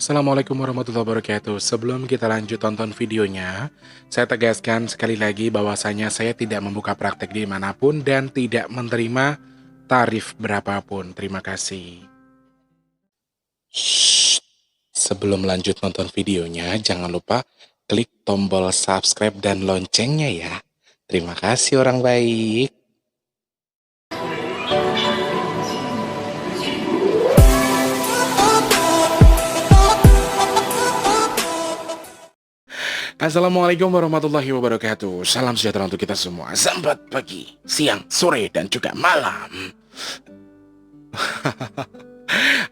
Assalamualaikum warahmatullahi wabarakatuh. Sebelum kita lanjut tonton videonya, saya tegaskan sekali lagi bahwasanya saya tidak membuka praktek dimanapun dan tidak menerima tarif berapapun. Terima kasih. Shh. Sebelum lanjut nonton videonya, jangan lupa klik tombol subscribe dan loncengnya ya. Terima kasih orang baik. Assalamualaikum warahmatullahi wabarakatuh. Salam sejahtera untuk kita semua. Selamat pagi, siang, sore, dan juga malam.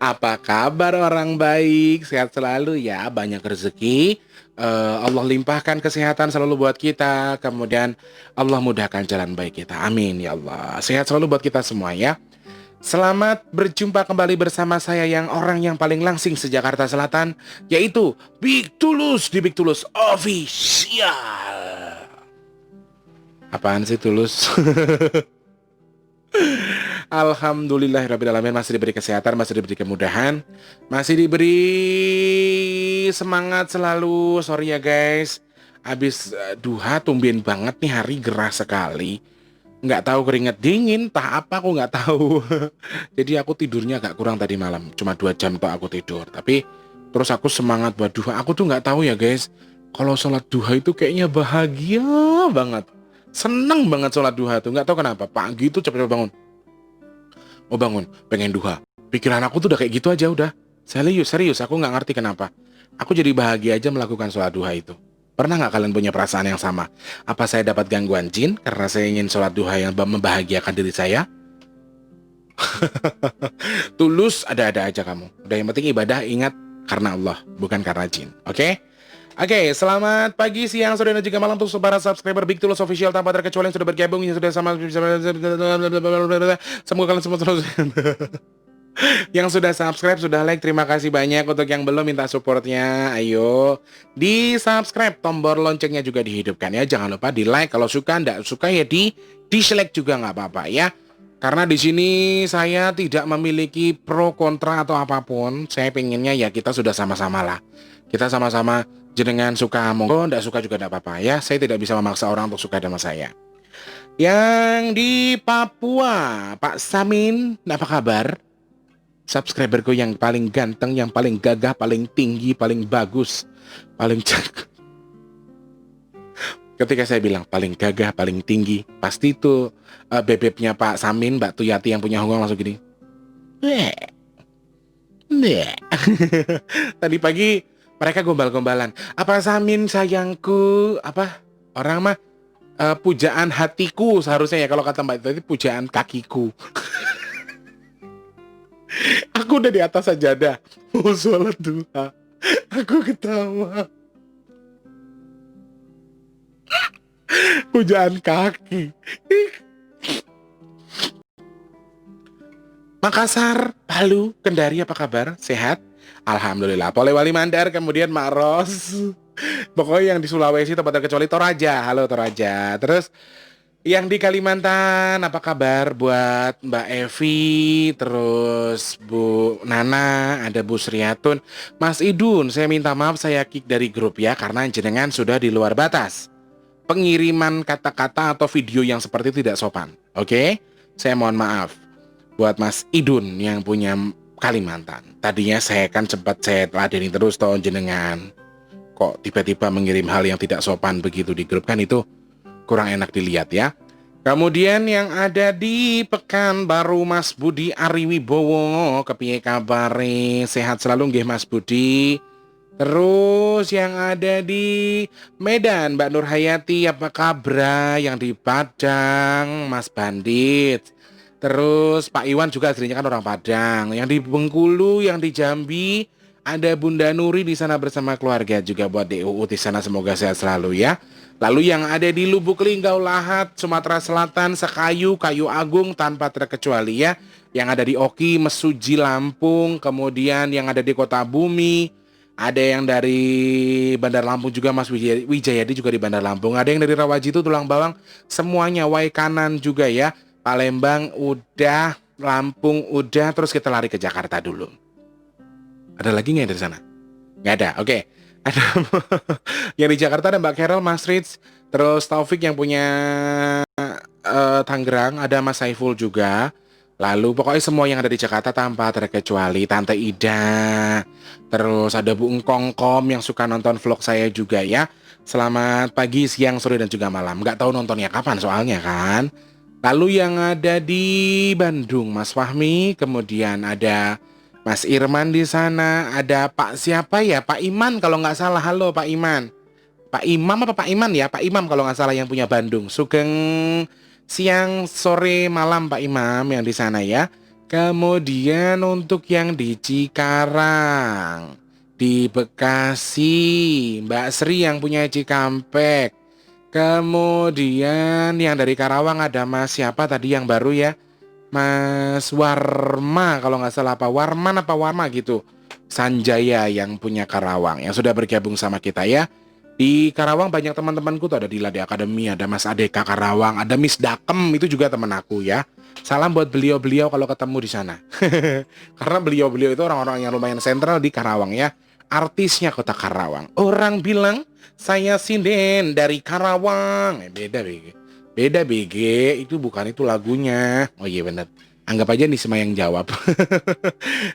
Apa kabar orang baik? Sehat selalu ya, banyak rezeki. Allah limpahkan kesehatan selalu buat kita. Kemudian Allah mudahkan jalan baik kita. Amin ya Allah. Sehat selalu buat kita semua ya. Selamat berjumpa kembali bersama saya yang orang yang paling langsing se-Jakarta Selatan, yaitu Big Tulus di Big Tulus Official. Apaan sih Tulus? Alhamdulillahirrabbilalamin, masih diberi kesehatan, masih diberi kemudahan, masih diberi semangat selalu. Sorry ya guys, abis duha tumben banget nih, hari gerah sekali. Nggak tahu keringet dingin, tak apa aku nggak tahu. Jadi aku tidurnya agak kurang tadi malam, cuma 2 jam tok aku tidur. Tapi terus aku semangat buat duha. Aku tuh nggak tahu ya guys, kalau sholat duha itu kayaknya bahagia banget. Seneng banget sholat duha tuh, nggak tahu kenapa. Pagi itu cepet-cepet bangun. Oh bangun, pengen duha. Pikiran aku tuh udah kayak gitu aja udah. Serius, aku nggak ngerti kenapa. Aku jadi bahagia aja melakukan sholat duha itu. Pernah nggak kalian punya perasaan yang sama? Apa saya dapat gangguan jin karena saya ingin sholat duha yang membahagiakan diri saya? Tulus ada-ada aja kamu. Udah, yang penting ibadah ingat karena Allah, bukan karena jin. Oke? Oke, selamat pagi, siang, sore, dan juga malam untuk para subscriber Big Tulus Official tanpa terkecuali yang sudah bergabung, yang sudah sama. Semoga kalian semua terus yang sudah subscribe, sudah like, terima kasih banyak. Untuk yang belum, minta supportnya. Ayo di subscribe, tombol loncengnya juga dihidupkan ya. Jangan lupa di like kalau suka, nggak suka ya di dislike juga nggak apa-apa ya. Karena di sini saya tidak memiliki pro kontra atau apapun. Saya pengennya ya kita sudah sama-sama lah. Kita sama-sama, jenengan suka monggo, nggak suka juga nggak apa-apa ya. Saya tidak bisa memaksa orang untuk suka sama saya. Yang di Papua, Pak Samin, apa kabar? Subscriberku yang paling ganteng, yang paling gagah, paling tinggi, paling bagus, paling cakep. Ketika saya bilang paling gagah, paling tinggi, pasti itu bebeknya Pak Samin, Mbak Tuyati yang punya Hongkong langsung gini. Bleh. Bleh. Tadi pagi mereka gombal-gombalan. Apa Samin sayangku? Apa orang mah pujaan hatiku seharusnya ya, kalau kata Mbak Tuyati pujaan kakiku. Aku udah di atas sajadah mau sholat duha, aku ketawa. Pujaan kaki. Makassar, Palu, Kendari, apa kabar? Sehat? Alhamdulillah. Polewali Mandar, kemudian Maros. Pokoknya yang di Sulawesi tempat terkecuali Toraja. Halo Toraja. Terus yang di Kalimantan, apa kabar buat Mbak Evi, terus Bu Nana, ada Bu Sriatun, Mas Idun. Saya minta maaf saya kick dari grup ya, karena jenengan sudah di luar batas pengiriman kata-kata atau video yang seperti itu tidak sopan. Oke? Saya mohon maaf buat Mas Idun yang punya Kalimantan. Tadinya saya kan sempat saya ladeni terus toh jenengan. Kok tiba-tiba mengirim hal yang tidak sopan begitu di grup, kan itu kurang enak dilihat ya. Kemudian yang ada di Pekanbaru, Mas Budi Ariwibowo, kepiye kabare? Sehat selalu nggih Mas Budi. Terus yang ada di Medan, Mbak Nur Hayati, apa kabar? Yang di Padang, Mas Bandit. Terus Pak Iwan juga aslinya kan orang Padang. Yang di Bengkulu, yang di Jambi, ada Bunda Nuri di sana bersama keluarga juga buat DUU di sana, semoga sehat selalu ya. Lalu yang ada di Lubuk Linggau, Lahat, Sumatera Selatan, Sekayu, Kayu Agung tanpa terkecuali ya. Yang ada di Oki, Mesuji, Lampung, kemudian yang ada di Kota Bumi, ada yang dari Bandar Lampung juga, Mas Wijayadi juga di Bandar Lampung. Ada yang dari Rawajitu, Tulang Bawang, semuanya. Waikanan juga ya. Palembang udah, Lampung udah, terus kita lari ke Jakarta dulu. Ada lagi nggak dari sana? Nggak ada, oke. Ada yang di Jakarta ada Mbak Carol, Mas Rich, terus Taufik yang punya Tangerang, ada Mas Saiful juga. Lalu pokoknya semua yang ada di Jakarta tanpa terkecuali Tante Ida. Terus ada Bu Engkong Kom yang suka nonton vlog saya juga ya. Selamat pagi, siang, sore, dan juga malam. Nggak tahu nontonnya kapan soalnya kan. Lalu yang ada di Bandung, Mas Fahmi, kemudian ada Mas Irman di sana, ada Pak siapa ya? Pak Iman kalau nggak salah. Halo Pak Iman. Pak Imam apa Pak Iman ya? Pak Imam kalau nggak salah yang punya Bandung. Sugeng siang, sore, malam Pak Imam yang di sana ya. Kemudian untuk yang di Cikarang, di Bekasi, Mbak Sri yang punya Cikampek. Kemudian yang dari Karawang ada Mas siapa tadi yang baru ya? Mas Warma kalau nggak salah, apa Warman apa Warma gitu. Sanjaya yang punya Karawang yang sudah bergabung sama kita ya. Di Karawang banyak teman-temanku tuh, ada Dila di Akademi, ada Mas Adeka Karawang, ada Miss Dakem itu juga teman aku ya. Salam buat beliau-beliau kalau ketemu di sana. Karena beliau-beliau itu orang-orang yang lumayan sentral di Karawang ya. Artisnya kota Karawang. Orang bilang saya sinden dari Karawang. Beda BG. Beda BG, itu bukan itu lagunya. Oh iya bener. Anggap aja Nisma yang jawab.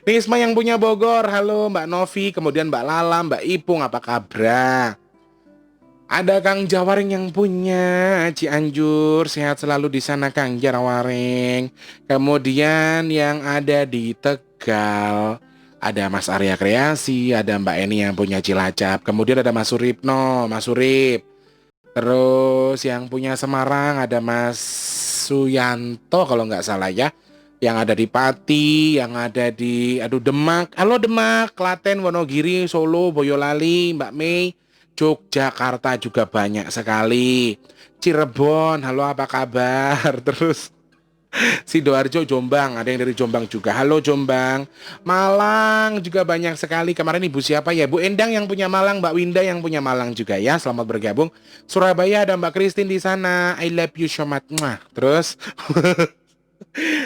Nisma yang punya Bogor. Halo Mbak Novi, kemudian Mbak Lala, Mbak Ipung, apa kabar? Ada Kang Jawaring yang punya Cianjur, sehat selalu di sana Kang Jawaring. Kemudian yang ada di Tegal, ada Mas Arya Kreasi, ada Mbak Eni yang punya Cilacap. Kemudian ada Mas Suripno, Mas Surip. Terus yang punya Semarang ada Mas Suyanto kalau nggak salah ya. Yang ada di Pati, yang ada di Demak. Halo Demak, Klaten, Wonogiri, Solo, Boyolali, Mbak Mei. Yogyakarta juga banyak sekali. Cirebon, halo apa kabar? Terus Sidoarjo, Jombang, ada yang dari Jombang juga. Halo Jombang. Malang juga banyak sekali. Kemarin Ibu siapa ya? Bu Endang yang punya Malang, Mbak Winda yang punya Malang juga ya. Selamat bergabung. Surabaya ada Mbak Christine di sana. I love you so much. Mwah. Terus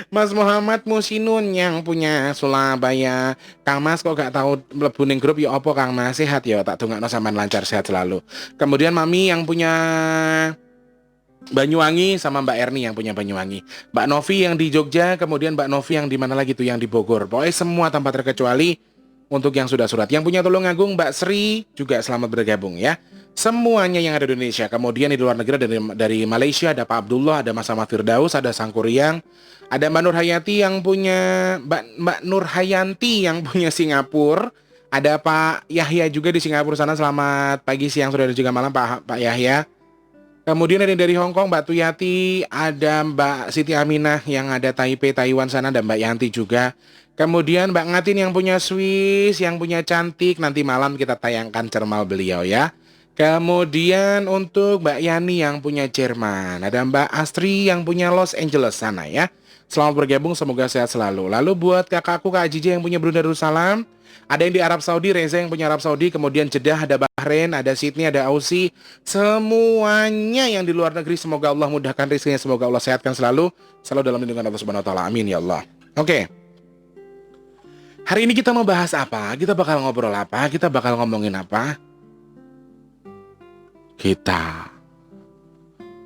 Mas Muhammad Musinun yang punya Surabaya. Kang Mas kok gak tahu mlebu ning grup ya opo Kang Mas? Sehat ya, tak dongakno sampean lancar sehat selalu. Kemudian Mami yang punya Banyuwangi sama Mbak Erni yang punya Banyuwangi. Mbak Novi yang di Jogja, kemudian Mbak Novi yang di mana lagi tuh yang di Bogor. Pokoknya semua tanpa terkecuali untuk yang sudah surat. Yang punya Tulungagung Mbak Sri juga selamat bergabung ya. Semuanya yang ada di Indonesia. Kemudian di luar negeri dari Malaysia ada Pak Abdullah, ada Mas Ahmad Firdaus, ada Sangkuriang, ada Mbak Nur Hayati yang punya Mbak Nur Hayanti yang punya Singapura. Ada Pak Yahya juga di Singapura sana. Selamat pagi, siang, sore dan juga malam Pak Yahya. Kemudian ada yang dari Hong Kong, Mbak Tuyati, ada Mbak Siti Aminah yang ada Taipei, Taiwan sana, ada Mbak Yanti juga. Kemudian Mbak Ngatin yang punya Swiss, yang punya Cantik, nanti malam kita tayangkan cermal beliau ya. Kemudian untuk Mbak Yani yang punya Jerman, ada Mbak Astri yang punya Los Angeles sana ya. Selamat bergabung, semoga sehat selalu. Lalu buat kakakku Kak Ajije yang punya Brunei Darussalam, ada yang di Arab Saudi, Reza yang punya Arab Saudi, kemudian Jeddah, ada Bahrain, ada Sydney, ada Aussie. Semuanya yang di luar negeri, semoga Allah mudahkan rezekinya, semoga Allah sehatkan selalu dalam lindungan Allah Subhanahu wa taala. Amin ya Allah. Oke. Hari ini kita mau bahas apa? Kita bakal ngobrol apa? Kita bakal ngomongin apa? Kita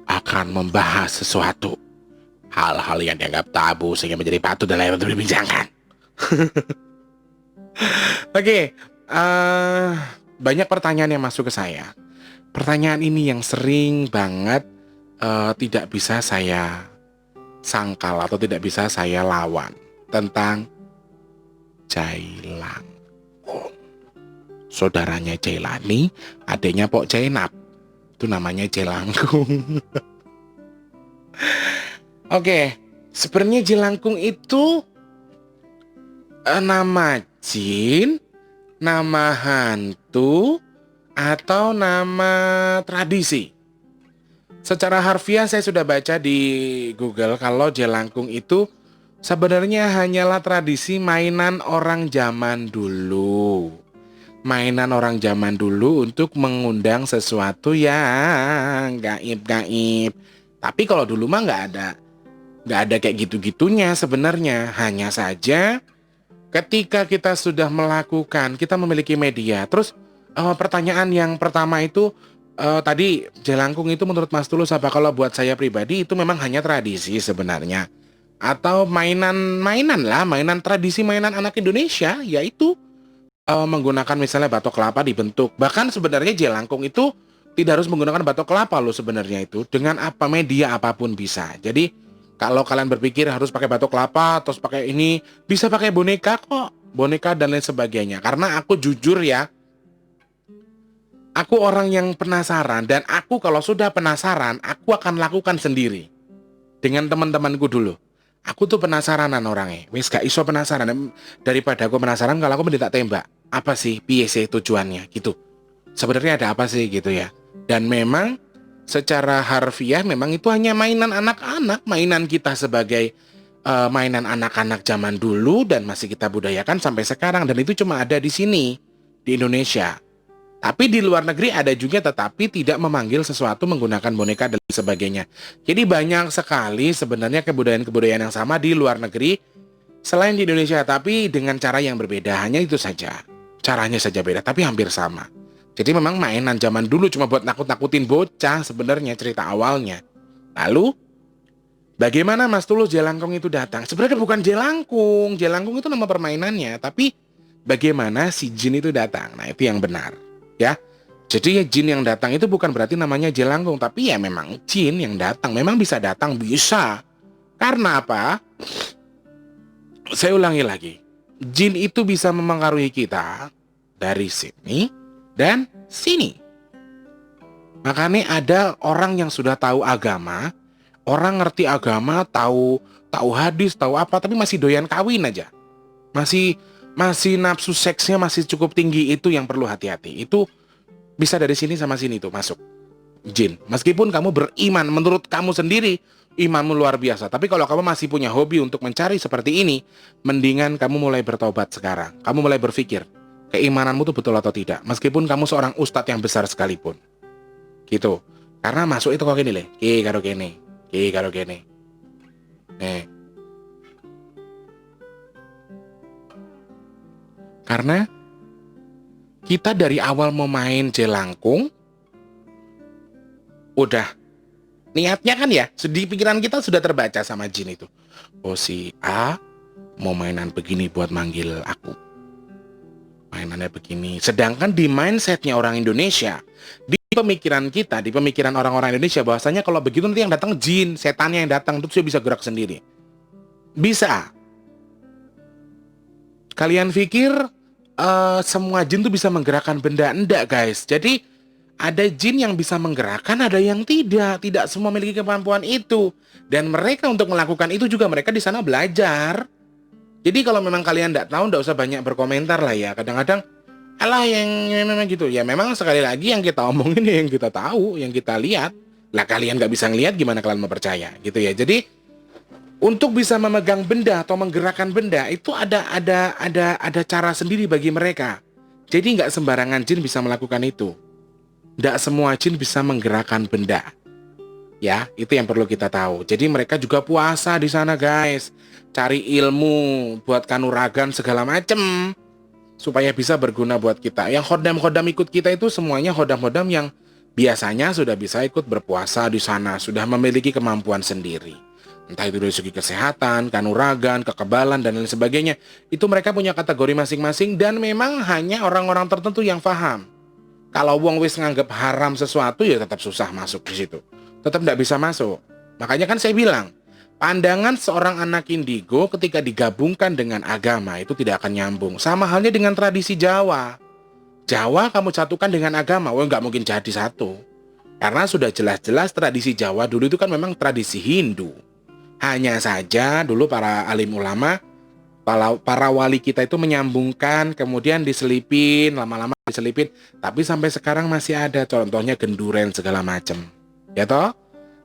akan membahas sesuatu hal-hal yang dianggap tabu sehingga menjadi patut dan layak untuk dibincangkan. Oke, banyak pertanyaan yang masuk ke saya. Pertanyaan ini yang sering banget tidak bisa saya sangkal atau tidak bisa saya lawan tentang Jailangkung. Saudaranya Jailani, adanya Pok Jainab. Itu namanya Jailangkung. Oke, sebenarnya Jailangkung itu nama jin, nama hantu, atau nama tradisi. Secara harfiah saya sudah baca di Google kalau Jailangkung itu sebenarnya hanyalah tradisi mainan orang zaman dulu. Mainan orang zaman dulu untuk mengundang sesuatu yang gaib-gaib. Tapi kalau dulu mah nggak ada kayak gitu-gitunya sebenarnya. Hanya saja Ketika kita sudah melakukan, kita memiliki media. Terus pertanyaan yang pertama itu tadi jelangkung itu menurut Mas Tulus apa? Kalau buat saya pribadi itu memang hanya tradisi sebenarnya. Atau mainan lah, mainan tradisi, mainan anak Indonesia, yaitu menggunakan misalnya batok kelapa dibentuk. Bahkan sebenarnya jelangkung itu tidak harus menggunakan batok kelapa loh sebenarnya itu. Dengan apa media apapun bisa. Jadi kalau kalian berpikir harus pakai batok kelapa, terus pakai ini, bisa pakai boneka kok. Boneka dan lain sebagainya. Karena aku jujur ya, aku orang yang penasaran. Dan aku kalau sudah penasaran, aku akan lakukan sendiri. Dengan teman-temanku dulu. Aku tuh penasaranan orangnya. Wis gak iso penasaran. Daripada aku penasaran kalau aku mending tak tembak. Apa sih piye sih tujuannya gitu. Sebenarnya ada apa sih gitu ya. Dan memang secara harfiah memang itu hanya mainan anak-anak, mainan kita sebagai mainan anak-anak zaman dulu dan masih kita budayakan sampai sekarang, dan itu cuma ada di sini di Indonesia. Tapi di luar negeri ada juga, tetapi tidak memanggil sesuatu menggunakan boneka dan sebagainya. Jadi banyak sekali sebenarnya kebudayaan-kebudayaan yang sama di luar negeri selain di Indonesia, tapi dengan cara yang berbeda. Hanya itu saja. Caranya saja beda, tapi hampir sama. Jadi memang mainan zaman dulu cuma buat nakut-nakutin bocah sebenarnya cerita awalnya. Lalu, bagaimana Mas Tulus jelangkung itu datang? Sebenarnya bukan jelangkung. Jelangkung itu nama permainannya, tapi bagaimana si jin itu datang? Nah, itu yang benar. Ya, jadi jin yang datang itu bukan berarti namanya jelangkung, tapi ya memang jin yang datang. Memang bisa datang, bisa. Karena apa? Saya ulangi lagi. Jin itu bisa memengaruhi kita dari sini dan sini. Makanya ada orang yang sudah tahu agama, orang ngerti agama, tahu hadis, tahu apa, tapi masih doyan kawin aja. Masih nafsu seksnya masih cukup tinggi, itu yang perlu hati-hati. Itu bisa dari sini sama sini tuh masuk jin. Meskipun kamu beriman, menurut kamu sendiri imanmu luar biasa, tapi kalau kamu masih punya hobi untuk mencari seperti ini, mendingan kamu mulai bertobat sekarang. Kamu mulai berpikir keimananmu tuh betul atau tidak, meskipun kamu seorang ustadz yang besar sekalipun. Gitu. Karena masuk itu kok gini leh, ki karo kene. Karena kita dari awal mau main jelangkung, udah niatnya kan ya, di pikiran kita sudah terbaca sama jin itu. Oh, si A mau mainan begini buat manggil aku. Mainannya begini. Sedangkan di mindsetnya orang Indonesia, di pemikiran kita, di pemikiran orang-orang Indonesia, bahwasanya kalau begitu nanti yang datang jin, setannya yang datang, terus dia bisa gerak sendiri. Bisa. Kalian pikir semua jin tuh bisa menggerakkan benda? Enggak guys. Jadi ada jin yang bisa menggerakkan, ada yang tidak. Tidak semua memiliki kemampuan itu. Dan mereka untuk melakukan itu juga mereka di sana belajar. Jadi kalau memang kalian tidak tahu, tidak usah banyak berkomentar lah ya. Kadang-kadang alah yang memang gitu. Ya memang sekali lagi yang kita omongin yang kita tahu, yang kita lihat. Lah kalian nggak bisa ngelihat, gimana kalian mau percaya gitu ya. Jadi untuk bisa memegang benda atau menggerakkan benda itu ada cara sendiri bagi mereka. Jadi nggak sembarangan jin bisa melakukan itu. Nggak semua jin bisa menggerakkan benda. Ya, itu yang perlu kita tahu. Jadi mereka juga puasa di sana guys. Cari ilmu buat kanuragan segala macem supaya bisa berguna buat kita. Yang khodam-khodam ikut kita itu semuanya khodam-khodam yang biasanya sudah bisa ikut berpuasa di sana, sudah memiliki kemampuan sendiri. Entah itu dari segi kesehatan, kanuragan, kekebalan, dan lain sebagainya. Itu mereka punya kategori masing-masing dan memang hanya orang-orang tertentu yang paham. Kalau wong wis nganggep haram sesuatu ya tetap susah masuk di situ. Tetap tidak bisa masuk. Makanya kan saya bilang, pandangan seorang anak indigo ketika digabungkan dengan agama itu tidak akan nyambung. Sama halnya dengan tradisi Jawa. Jawa kamu satukan dengan agama, nggak mungkin jadi satu. Karena sudah jelas-jelas tradisi Jawa dulu itu kan memang tradisi Hindu. Hanya saja dulu para alim ulama, para wali kita itu menyambungkan, kemudian diselipin, lama-lama diselipin. Tapi sampai sekarang masih ada, contohnya genduren segala macam. Ya toh?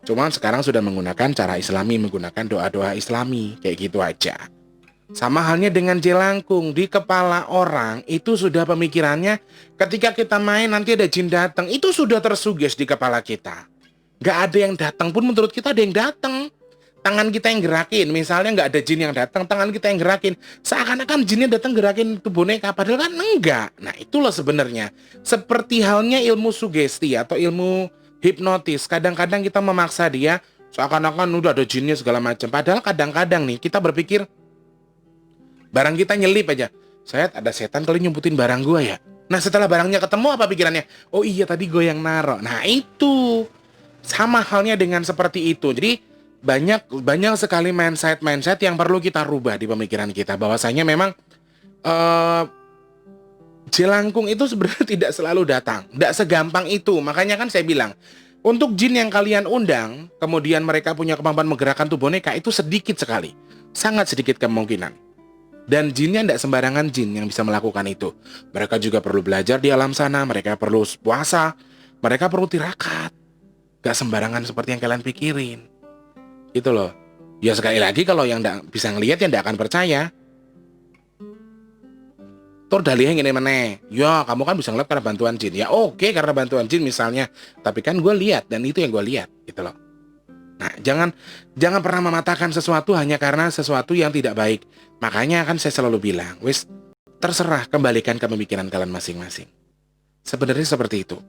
Cuman sekarang sudah menggunakan cara Islami, menggunakan doa-doa Islami, kayak gitu aja. Sama halnya dengan jelangkung, di kepala orang itu sudah pemikirannya, ketika kita main nanti ada jin datang, itu sudah tersuges di kepala kita. Gak ada yang datang pun menurut kita ada yang datang. tangan kita yang gerakin. Misalnya nggak ada jin yang datang, tangan kita yang gerakin. Seakan-akan jinnya datang gerakin tuh boneka, padahal kan enggak. Nah itulah sebenarnya. Seperti halnya ilmu sugesti atau ilmu hipnotis. Kadang-kadang kita memaksa dia, seakan-akan udah ada jinnya segala macam. Padahal kadang-kadang nih kita berpikir, barang kita nyelip aja. Saya ada setan kali nyumputin barang gua ya. Nah setelah barangnya ketemu apa pikirannya? Oh iya tadi gue yang naro. Nah itu sama halnya dengan seperti itu. Jadi banyak sekali mindset yang perlu kita rubah di pemikiran kita. Bahwasanya memang eh, jelangkung itu sebenarnya tidak selalu datang. Tidak segampang itu. Makanya kan saya bilang, untuk jin yang kalian undang, kemudian mereka punya kemampuan menggerakkan tuh boneka, itu sedikit sekali. Sangat sedikit kemungkinan. Dan jinnya tidak sembarangan jin yang bisa melakukan itu. Mereka juga perlu belajar di alam sana, mereka perlu puasa, mereka perlu tirakat. Gak sembarangan seperti yang kalian pikirin. Gitu loh. Ya sekali lagi kalau yang tidak bisa ngelihat ya tidak akan percaya. Tur dalihnya gini meneh. Ya kamu kan bisa ngeliat karena bantuan jin. Ya oke karena bantuan jin misalnya. Tapi kan gue lihat dan itu yang gue lihat. Gitu loh. Nah, jangan pernah mematahkan sesuatu hanya karena sesuatu yang tidak baik. Makanya kan saya selalu bilang, wis terserah, kembalikan ke pemikiran kalian masing-masing. Sebenarnya seperti itu.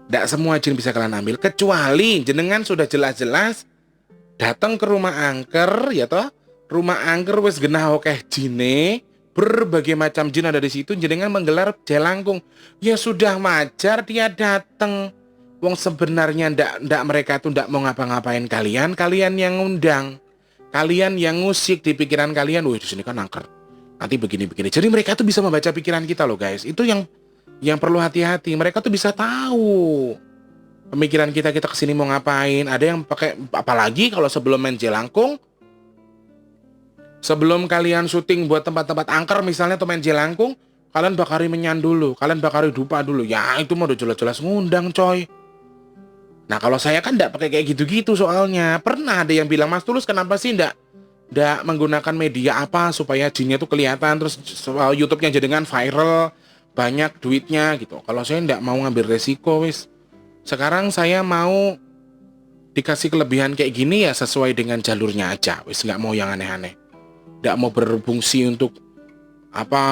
Tidak semua jin bisa kalian ambil, kecuali jenengan sudah jelas-jelas datang ke rumah angker, ya toh. Rumah angker wis genah okeh jine, berbagai macam jin ada di situ, jenengan menggelar jelangkung. Ya sudah wajar dia datang. Wong sebenarnya ndak mereka tuh ndak mau ngapa-ngapain kalian yang ngundang. Kalian yang ngusik di pikiran kalian, wih di sini kan angker. Nanti begini-begini. Jadi mereka tuh bisa membaca pikiran kita loh guys. Itu yang perlu hati-hati. Mereka tuh bisa tahu pemikiran kita kesini mau ngapain. Ada yang pakai, apalagi kalau sebelum main jelangkung, sebelum kalian syuting buat tempat-tempat angker misalnya atau main jelangkung, kalian bakari menyan dulu, kalian bakari dupa dulu. Ya itu mah udah jelas-jelas ngundang coy. Nah kalau saya kan nggak pakai kayak gitu-gitu soalnya. Pernah ada yang bilang, Mas Tulus kenapa sih nggak menggunakan media apa supaya jinnya tuh kelihatan, terus YouTube-nya jenengan viral, banyak duitnya gitu. Kalau saya nggak mau ngambil resiko wis. Sekarang saya mau dikasih kelebihan kayak gini ya sesuai dengan jalurnya aja. Wis nggak mau yang aneh-aneh. Nggak mau berfungsi untuk apa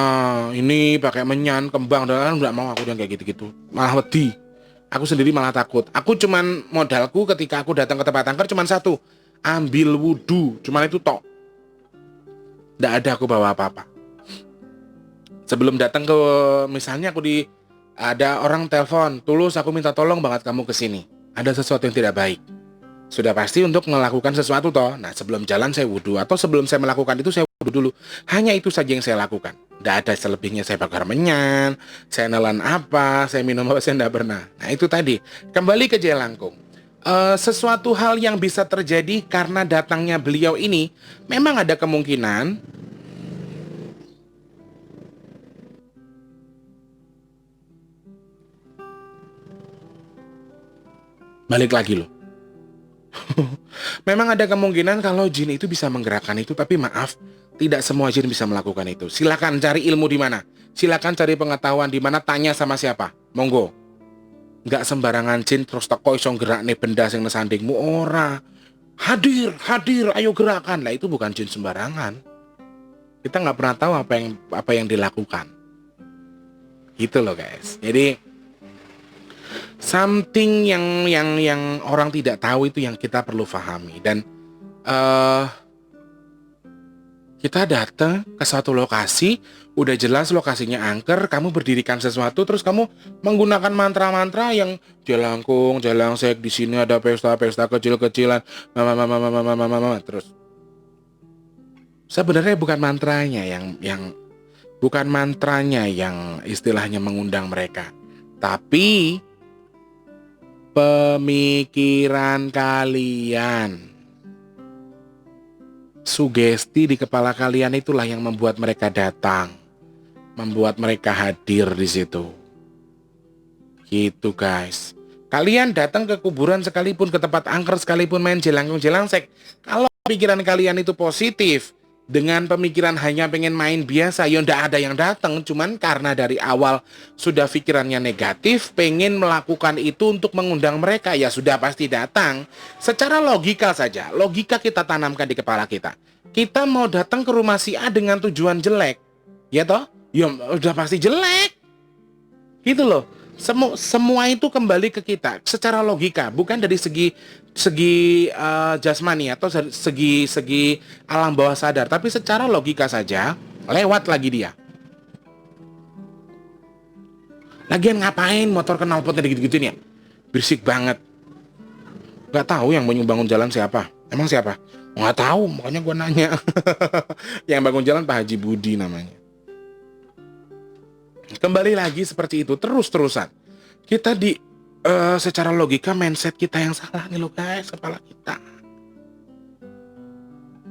ini pakai menyan, kembang, dan nggak mau aku yang kayak gitu-gitu. Malah wedi. Aku sendiri malah takut. Aku cuman modalku ketika aku datang ke tempat angker cuman satu, ambil wudhu. Cuman itu tok. Nggak ada aku bawa apa-apa. Sebelum datang ke, misalnya ada orang telepon, Tulus aku minta tolong banget kamu kesini. Ada sesuatu yang tidak baik. Sudah pasti untuk melakukan sesuatu toh. Nah sebelum jalan saya wudhu, atau sebelum saya melakukan itu saya wudhu dulu. Hanya itu saja yang saya lakukan. Tidak ada selebihnya saya bakar menyan, saya nelan apa, saya minum apa, saya tidak pernah. Nah itu tadi, kembali ke jelangkung. Sesuatu hal yang bisa terjadi karena datangnya beliau ini, memang ada kemungkinan. Balik lagi loh. Memang ada kemungkinan kalau jin itu bisa menggerakkan itu, tapi maaf, tidak semua jin bisa melakukan itu. Silakan cari ilmu di mana. Silakan cari pengetahuan di mana, tanya sama siapa. Monggo. Nggak sembarangan jin terus teko iso gerakne benda sing nesandingmu ora. Hadir, ayo gerakan. Lah itu bukan jin sembarangan. Kita nggak pernah tahu apa yang dilakukan. Gitu loh guys. Jadi something yang orang tidak tahu itu yang kita perlu pahami. Dan kita datang ke suatu lokasi, udah jelas lokasinya angker, kamu berdirikan sesuatu, terus kamu menggunakan mantra-mantra yang jelangkung, jelangsek, di sini ada pesta-pesta kecil-kecilan, terus. Sebenarnya bukan mantranya bukan mantranya yang istilahnya mengundang mereka, tapi pemikiran kalian. Sugesti di kepala kalian itulah yang membuat mereka datang, membuat mereka hadir di situ. Gitu guys. Kalian datang ke kuburan sekalipun, ke tempat angker sekalipun, main jelangkung jelangsek, kalau pikiran kalian itu positif, dengan pemikiran hanya pengen main biasa, ya ndak ada yang datang. Cuman karena dari awal sudah pikirannya negatif, pengen melakukan itu untuk mengundang mereka, ya sudah pasti datang. Secara logika saja, logika kita tanamkan di kepala kita. Kita mau datang ke rumah si A dengan tujuan jelek, ya toh? Ya udah pasti jelek. Gitu loh. Semua itu kembali ke kita secara logika, bukan dari segi jasmani atau segi alam bawah sadar, tapi secara logika saja lewat lagi dia. Lagian ngapain motor knalpotnya gitu-gituin ya? Berisik banget. Gak tahu yang bangun jalan siapa? Emang siapa? Nggak tahu, makanya gue nanya. Yang bangun jalan Pak Haji Budi namanya. Kembali lagi seperti itu terus-terusan. Kita secara logika mindset kita yang salah nih loh guys, kepala kita.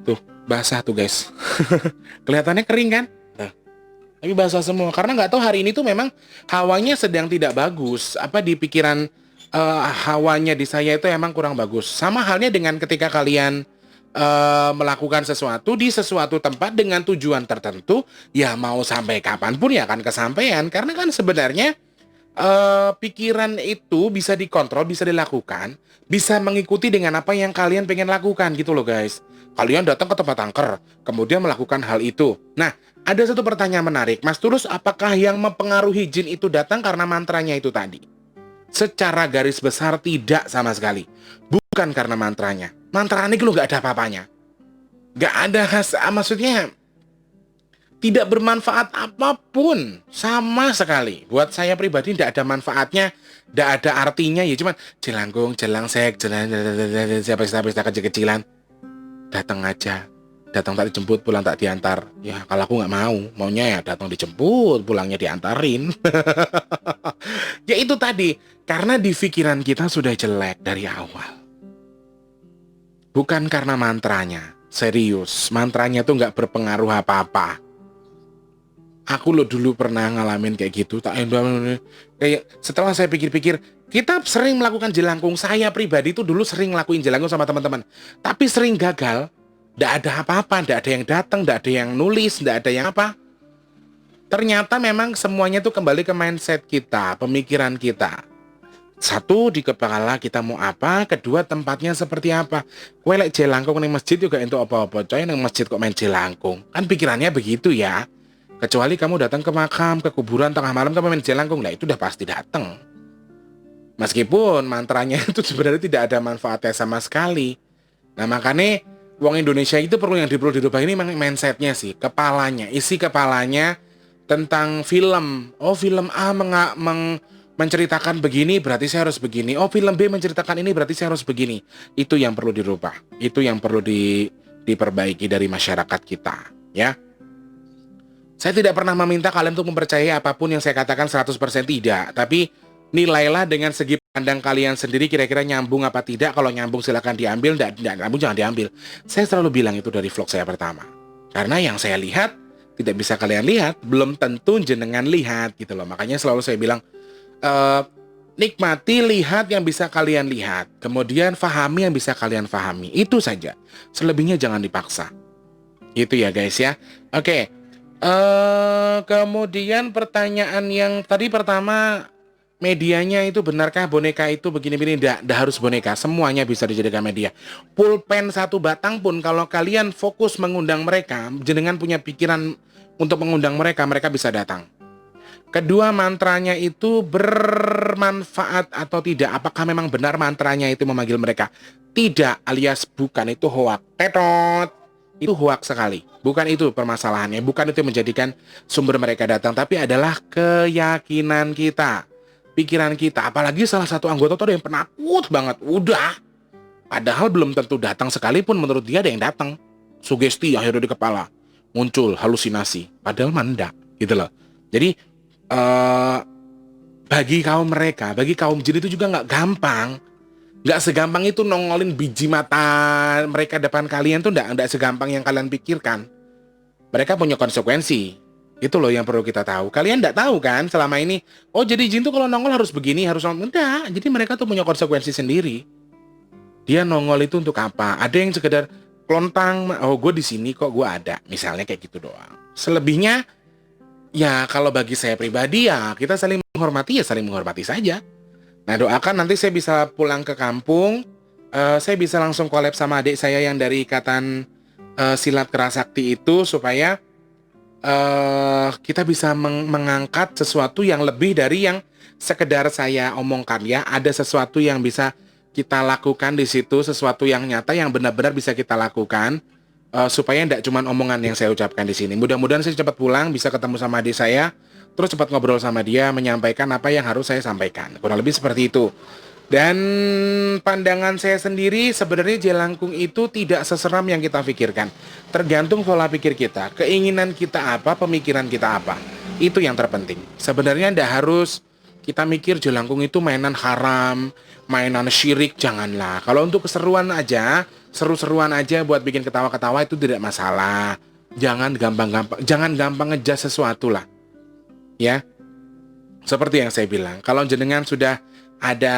Tuh, basah tuh guys. Kelihatannya kering kan? Nah, tapi basah semua karena nggak tahu hari ini tuh memang hawanya sedang tidak bagus. Apa di pikiran hawanya di saya itu emang kurang bagus. Sama halnya dengan ketika kalian melakukan sesuatu di sesuatu tempat dengan tujuan tertentu, ya mau sampai kapanpun ya akan kesampaian. Karena kan sebenarnya pikiran itu bisa dikontrol, bisa dilakukan, bisa mengikuti dengan apa yang kalian pengen lakukan gitu loh guys. Kalian datang ke tempat angker, kemudian melakukan hal itu. Nah, ada satu pertanyaan menarik, Mas Tulus, apakah yang mempengaruhi jin itu datang karena mantranya itu tadi? Secara garis besar tidak sama sekali. Bukan karena mantranya. Mantra ini lo gak ada apa-apanya. Gak ada maksudnya tidak bermanfaat apapun sama sekali. Buat saya pribadi tidak ada manfaatnya, tidak ada artinya, ya cuman jelangkung, jelangsek, pesta-pesta kecil-kecilan. Datang aja. Datang tak dijemput, pulang tak diantar. Ya kalau aku nggak mau, maunya ya datang dijemput, pulangnya diantarin. Ya itu tadi, karena di pikiran kita sudah jelek dari awal. Bukan karena mantranya, serius, mantranya tuh nggak berpengaruh apa-apa. Aku lo dulu pernah ngalamin kayak gitu, kayak setelah saya pikir-pikir, kita sering melakukan jelangkung. Saya pribadi tuh dulu sering ngelakuin jelangkung sama teman-teman, tapi sering gagal. Nggak ada apa-apa, nggak ada yang datang, nggak ada yang nulis, nggak ada yang apa. Ternyata memang semuanya tuh kembali ke mindset kita, pemikiran kita. Satu, di kepala kita mau apa. Kedua, tempatnya seperti apa. Kowe lek jelangkung ning masjid juga entuk apa-apa. Coy ning masjid kok main jelangkung. Kan pikirannya begitu ya. Kecuali kamu datang ke makam, ke kuburan tengah malam kamu main jelangkung, lah itu udah pasti datang. Meskipun mantranya itu sebenarnya tidak ada manfaatnya sama sekali. Nah makanya wong Indonesia itu perlu dirubah ini mindsetnya sih, kepalanya, isi kepalanya tentang film. Oh film A menceritakan begini, berarti saya harus begini. Oh film B menceritakan ini, berarti saya harus begini. Itu yang perlu dirubah. Itu yang perlu diperbaiki dari masyarakat kita, ya. Saya tidak pernah meminta kalian untuk mempercayai apapun yang saya katakan 100% tidak. Tapi nilailah dengan segi pandang kalian sendiri kira-kira nyambung apa tidak. Kalau nyambung silakan diambil, tidak nyambung jangan diambil. Saya selalu bilang itu dari vlog saya pertama. Karena yang saya lihat tidak bisa kalian lihat, belum tentu jenengan lihat gitu loh. Makanya selalu saya bilang nikmati, lihat yang bisa kalian lihat, kemudian fahami yang bisa kalian fahami. Itu saja. Selebihnya jangan dipaksa. Itu ya guys ya. Oke. Kemudian pertanyaan yang tadi pertama, medianya itu benarkah boneka itu begini-begini? Tidak harus boneka, semuanya bisa dijadikan media. Pulpen satu batang pun kalau kalian fokus mengundang mereka, jenengan punya pikiran untuk mengundang mereka, mereka bisa datang. Kedua, mantranya itu bermanfaat atau tidak? Apakah memang benar mantranya itu memanggil mereka? Tidak, alias bukan, itu hoak. Tetot. Itu hoak sekali. Bukan itu permasalahannya. Bukan itu yang menjadikan sumber mereka datang. Tapi adalah keyakinan kita, pikiran kita. Apalagi salah satu anggota itu ada yang penakut banget. Udah. Padahal belum tentu datang sekalipun menurut dia ada yang datang. Sugesti akhirnya di kepala. Muncul halusinasi. Padahal enggak. Gitu loh. Jadi bagi kaum mereka, bagi kaum jin itu juga nggak gampang. Nggak segampang itu nongolin biji mata mereka depan kalian tuh nggak segampang yang kalian pikirkan. Mereka punya konsekuensi. Itu loh yang perlu kita tahu. Kalian nggak tahu kan selama ini, oh jadi jin tuh kalau nongol harus begini, harus nongol. Enggak, jadi mereka tuh punya konsekuensi sendiri. Dia nongol itu untuk apa? Ada yang sekedar Klontang, oh gue di sini kok gue ada, misalnya kayak gitu doang. Selebihnya ya kalau bagi saya pribadi ya kita saling menghormati, ya saling menghormati saja. Nah doakan nanti saya bisa pulang ke kampung, saya bisa langsung collab sama adik saya yang dari ikatan silat kerasakti itu, supaya kita bisa mengangkat sesuatu yang lebih dari yang sekedar saya omongkan ya. Ada sesuatu yang bisa kita lakukan di situ, sesuatu yang nyata yang benar-benar bisa kita lakukan, supaya tidak cuma omongan yang saya ucapkan di sini. Mudah-mudahan saya cepat pulang, bisa ketemu sama adik saya, terus cepat ngobrol sama dia, menyampaikan apa yang harus saya sampaikan. Kurang lebih seperti itu. Dan pandangan saya sendiri, sebenarnya jelangkung itu tidak seseram yang kita pikirkan. Tergantung pola pikir kita, keinginan kita apa, pemikiran kita apa. Itu yang terpenting. Sebenarnya tidak harus kita mikir jelangkung itu mainan haram, mainan syirik, janganlah. Kalau untuk keseruan aja, seru-seruan aja buat bikin ketawa-ketawa itu tidak masalah. Jangan gampang ngejudge sesuatu lah. Ya, seperti yang saya bilang, kalau jenengan sudah ada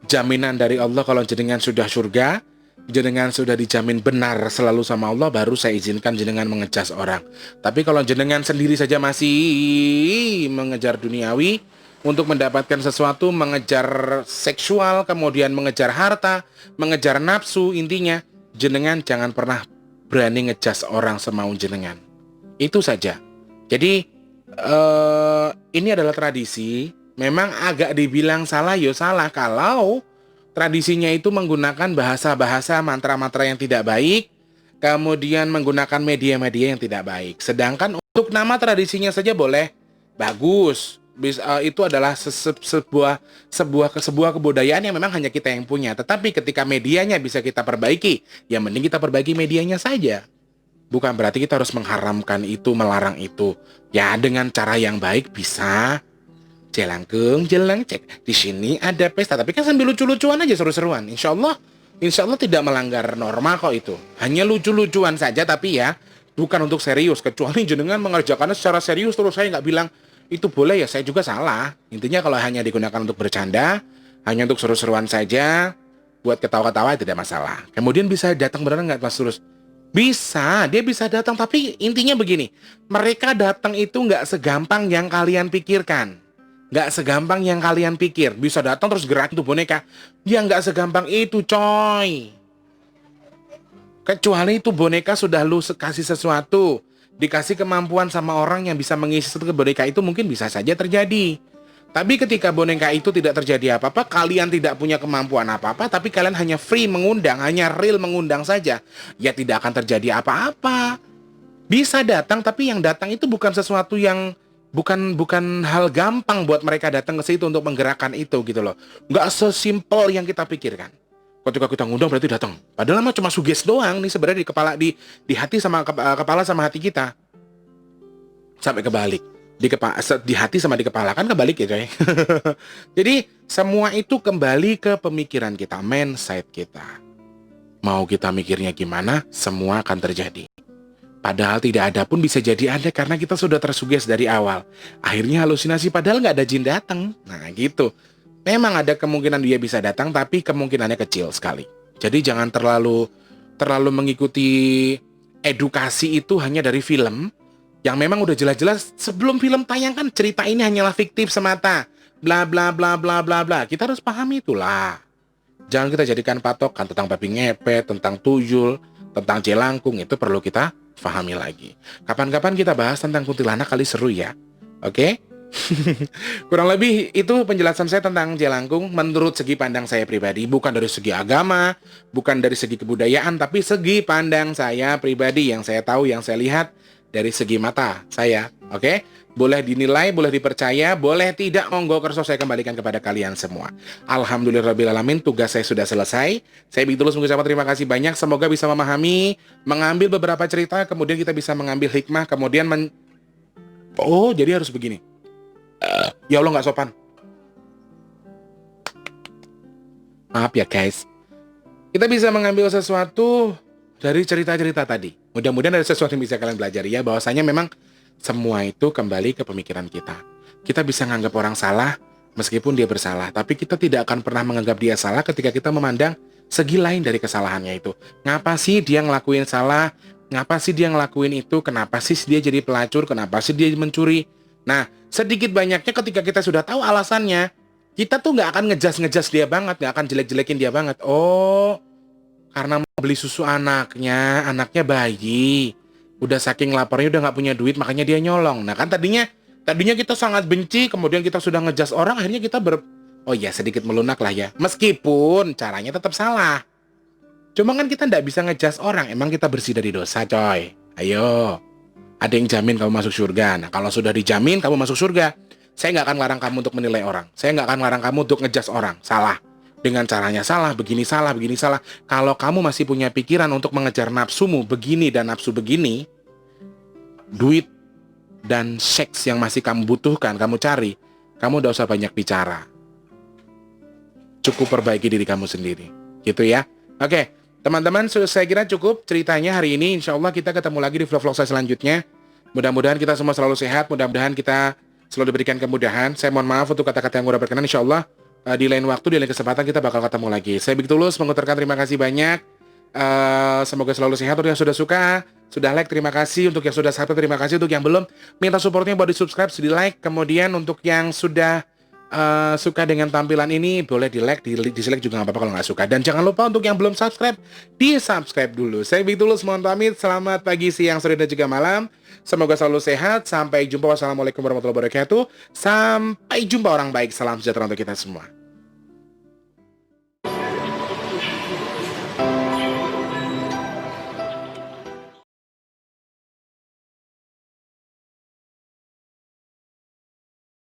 jaminan dari Allah, kalau jenengan sudah surga, jenengan sudah dijamin benar selalu sama Allah, baru saya izinkan jenengan mengejudge orang. Tapi kalau jenengan sendiri saja masih mengejar duniawi untuk mendapatkan sesuatu, mengejar seksual, kemudian mengejar harta, mengejar nafsu, intinya jenengan jangan pernah berani ngejudge orang semau jenengan. Itu saja. Jadi ini adalah tradisi. Memang agak dibilang salah, ya salah kalau tradisinya itu menggunakan bahasa-bahasa mantra-mantra yang tidak baik, kemudian menggunakan media-media yang tidak baik. Sedangkan untuk nama tradisinya saja boleh, bagus. Itu adalah sebuah kebudayaan yang memang hanya kita yang punya. Tetapi ketika medianya bisa kita perbaiki, ya mending kita perbaiki medianya saja. Bukan berarti kita harus mengharamkan itu, melarang itu. Ya dengan cara yang baik bisa. Jelangkung, jelang cek. Di sini ada pesta, tapi kan sambil lucu-lucuan aja, seru-seruan. Insya Allah tidak melanggar norma kok itu. Hanya lucu-lucuan saja, tapi ya bukan untuk serius. Kecuali jenengan mengerjakannya secara serius, terus saya nggak bilang itu boleh, ya saya juga salah. Intinya kalau hanya digunakan untuk bercanda, hanya untuk seru-seruan saja, buat ketawa-ketawa tidak masalah. Kemudian bisa datang beneran nggak Mas Tulus? Bisa, dia bisa datang, tapi intinya begini, mereka datang itu nggak segampang yang kalian pikirkan. Nggak segampang yang kalian pikir. Bisa datang terus gerak tuh boneka. Ya nggak segampang itu, coy. Kecuali itu boneka sudah lu kasih sesuatu, dikasih kemampuan sama orang yang bisa mengisi satu boneka itu, mungkin bisa saja terjadi. Tapi ketika boneka itu tidak terjadi apa-apa, kalian tidak punya kemampuan apa-apa, tapi kalian hanya free mengundang, hanya real mengundang saja, ya tidak akan terjadi apa-apa. Bisa datang, tapi yang datang itu bukan sesuatu yang bukan hal gampang buat mereka datang ke situ untuk menggerakkan itu gitu loh. Nggak sesimpel yang kita pikirkan. Ketika kita ngundang berarti datang. Padahal mah cuma suges doang nih sebenarnya di kepala, di hati sama kepala sama hati kita. Sampai kebalik. Di hati sama di kepala kan kebalik ya coy. Jadi semua itu kembali ke pemikiran kita, mindset kita. Mau kita mikirnya gimana, semua akan terjadi. Padahal tidak ada pun bisa jadi ada karena kita sudah tersuges dari awal. Akhirnya halusinasi padahal nggak ada jin datang. Nah gitu. Memang ada kemungkinan dia bisa datang, tapi kemungkinannya kecil sekali. Jadi jangan terlalu mengikuti edukasi itu hanya dari film. Yang memang udah jelas-jelas sebelum film tayang kan cerita ini hanyalah fiktif semata. Bla bla bla bla bla bla. Kita harus pahami itulah. Jangan kita jadikan patokan tentang babi ngepet, tentang tuyul, tentang jelangkung. Itu perlu kita pahami lagi. Kapan-kapan kita bahas tentang kuntilanak, kali seru ya. Oke? Kurang lebih itu penjelasan saya tentang jelangkung menurut segi pandang saya pribadi. Bukan dari segi agama, bukan dari segi kebudayaan, tapi segi pandang saya pribadi yang saya tahu, yang saya lihat dari segi mata saya. Oke? Boleh dinilai, boleh dipercaya, boleh tidak, monggo kerso saya kembalikan kepada kalian semua. Alhamdulillahirrabbilalamin, tugas saya sudah selesai. Saya Big Tulus mengucapkan terima kasih banyak. Semoga bisa memahami, mengambil beberapa cerita, kemudian kita bisa mengambil hikmah, kemudian oh, jadi harus begini. Ya Allah, nggak sopan. Maaf ya guys. Kita bisa mengambil sesuatu dari cerita-cerita tadi. Mudah-mudahan ada sesuatu yang bisa kalian pelajari ya, bahwasanya memang semua itu kembali ke pemikiran kita. Kita bisa menganggap orang salah meskipun dia bersalah, tapi kita tidak akan pernah menganggap dia salah ketika kita memandang segi lain dari kesalahannya itu. Ngapa sih dia ngelakuin salah? Ngapa sih dia ngelakuin itu? Kenapa sih dia jadi pelacur? Kenapa sih dia mencuri? Nah, sedikit banyaknya ketika kita sudah tahu alasannya, kita tuh nggak akan ngejas-ngejas dia banget, nggak akan jelek-jelekin dia banget. Oh, karena mau beli susu anaknya bayi. Udah saking laparnya udah nggak punya duit, makanya dia nyolong. Nah kan tadinya kita sangat benci, kemudian kita sudah ngejas orang, akhirnya kita oh ya sedikit melunak lah ya. Meskipun caranya tetap salah. Cuma kan kita nggak bisa ngejas orang, emang kita bersih dari dosa coy. Ayo, ada yang jamin kamu masuk surga. Nah kalau sudah dijamin kamu masuk surga, saya nggak akan larang kamu untuk menilai orang. Saya nggak akan larang kamu untuk ngejas orang. Salah. Dengan caranya salah, begini salah, begini salah. Kalau kamu masih punya pikiran untuk mengejar nafsumu begini dan nafsu begini, duit dan seks yang masih kamu butuhkan, kamu cari, kamu udah usah banyak bicara. Cukup perbaiki diri kamu sendiri. Gitu ya. Oke, teman-teman, saya kira cukup ceritanya hari ini. Insya Allah kita ketemu lagi di vlog-vlog saya selanjutnya. Mudah-mudahan kita semua selalu sehat, mudah-mudahan kita selalu diberikan kemudahan. Saya mohon maaf untuk kata-kata yang kurang berkenan. Insya Allah di lain waktu, di lain kesempatan kita bakal ketemu lagi. Saya Big Tulus mengucapkan terima kasih banyak. Semoga selalu sehat. Untuk yang sudah suka, sudah like, terima kasih. Untuk yang sudah subscribe, terima kasih. Untuk yang belum, minta supportnya buat di subscribe, di like. Kemudian untuk yang sudah suka dengan tampilan ini, boleh di like, dislike juga nggak apa-apa kalau nggak suka. Dan jangan lupa untuk yang belum subscribe, di subscribe dulu. Saya Big Tulus, mohon pamit. Selamat pagi, siang, sore, dan juga malam. Semoga selalu sehat. Sampai jumpa. Wassalamualaikum warahmatullahi wabarakatuh. Sampai jumpa orang baik. Salam sejahtera untuk kita semua.